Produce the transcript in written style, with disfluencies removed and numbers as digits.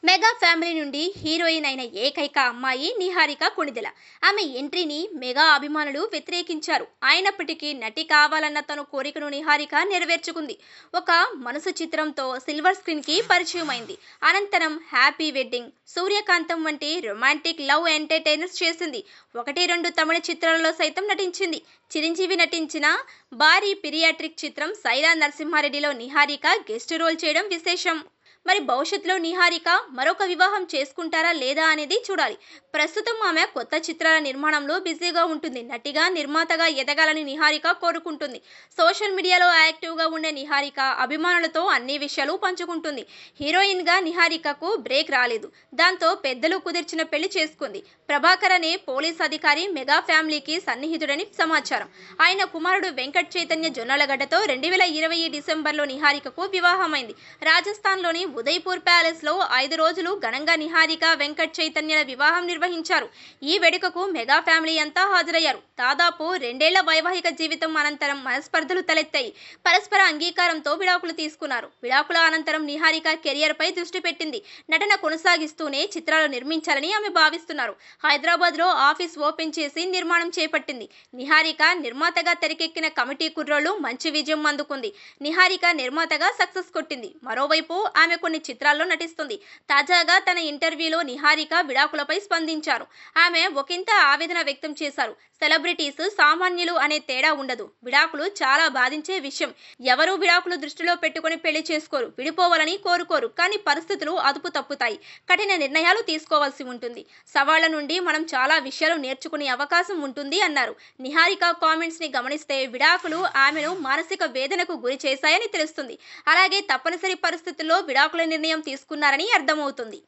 Mega family నుండి heroine అయిన ఏకైక అమ్మాయి నిహారిక కొణిదెల. ఆమె ఎంట్రీని మెగా అభిమానులు వ్యతిరేకించారు. అయినప్పటికీ నటి కావాలన్న తన కోరికను నిహారిక నెరవేర్చుకుంది. ఒక మనసు చిత్రంతో సిల్వర్ స్క్రీన్ కి పరిచయం అయింది. అనంతరం హ్యాపీ వెడ్డింగ్, సూర్యకాంతం వంటి రొమాంటిక్ లవ్ ఎంటర్టైనర్స్ చేసింది. 1-2 తమిళ చిత్రాలలో సైతం నటించింది. చిరంజీవి నటించిన భారీ పీరియాట్రిక్ చిత్రం సైరా నరసింహారెడ్డిలో నిహారిక గెస్ట్ రోల్ చేయడం విశేషం. మరి భవిష్యత్తులో నిహారిక మరొక వివాహం చేసుకుంటారా లేదా అనేది చూడాలి. ప్రస్తుతం ఆమె కొత్త చిత్రాల నిర్మాణంలో బిజీగా ఉంటుంది. నటిగా, నిర్మాతగా ఎదగాలని నిహారిక కోరుకుంటుంది. సోషల్ మీడియాలో యాక్టివ్గా ఉండే నిహారిక అభిమానులతో అన్ని విషయాలు పంచుకుంటుంది. హీరోయిన్గా నిహారికకు బ్రేక్ రాలేదు. దాంతో పెద్దలు కుదిర్చిన పెళ్లి చేసుకుంది. ప్రభాకర్ అనే పోలీస్ అధికారి మెగా ఫ్యామిలీకి సన్నిహితుడని సమాచారం. ఆయన కుమారుడు వెంకట్ చైతన్య జొన్నలగడ్డతో 2020 డిసెంబర్లో నిహారికకు వివాహమైంది. రాజస్థాన్లోని ఉదయ్పూర్ ప్యాలెస్ లో 5 రోజులు ఘనంగా నిహారిక, వెంకట్ చైతన్యల వివాహం నిర్వహించారు. ఈ వేడుకకు మెగా ఫ్యామిలీ అంతా హాజరయ్యారు. దాదాపు 2 ఏళ్ల వైవాహిక జీవితం అనంతరం మనస్పర్ధలు తలెత్తాయి. పరస్పర అంగీకారంతో విడాకులు తీసుకున్నారు. విడాకుల అనంతరం నిహారిక కెరియర్ పై దృష్టి పెట్టింది. నటన కొనసాగిస్తూనే చిత్రాలు నిర్మించాలని ఆమె భావిస్తున్నారు. హైదరాబాద్ లో ఆఫీస్ ఓపెన్ చేసి నిర్మాణం చేపట్టింది. నిహారిక నిర్మాతగా తెరకెక్కిన కమిటీ కుర్రోళ్ళు మంచి విజయం అందుకుంది. నిహారిక నిర్మాతగా సక్సెస్ కొట్టింది. మరోవైపు ఆమె కొన్ని చిత్రాల్లో నటిస్తుంది. తాజాగా తన ఇంటర్వ్యూలో నిహారిక విడాకులపై స్పందించారు. ఆమె ఒకంత ఆవేదన వ్యక్తం చేశారు. సెలబ్రిటీస్, సామాన్యులు అనే తేడా ఉండదు. విడాకులు చాలా బాధించే విషయం. ఎవరూ విడాకులు దృష్టిలో పెట్టుకుని పెళ్లి చేసుకోరు. విడిపోవాలని కోరుకోరు. కానీ పరిస్థితులు అదుపు తప్పుతాయి. కఠిన నిర్ణయాలు తీసుకోవాల్సి ఉంటుంది. సవాళ్ల నుండి మనం చాలా విషయాలు నేర్చుకునే అవకాశం ఉంటుంది అన్నారు. నిహారిక కామెంట్స్ ని గమనిస్తే విడాకులు ఆమెను మానసిక వేదనకు గురి చేశాయని తెలుస్తుంది. అలాగే తప్పనిసరి పరిస్థితుల్లో విడాకుల నిర్ణయం తీసుకున్నారని అర్థమవుతుంది.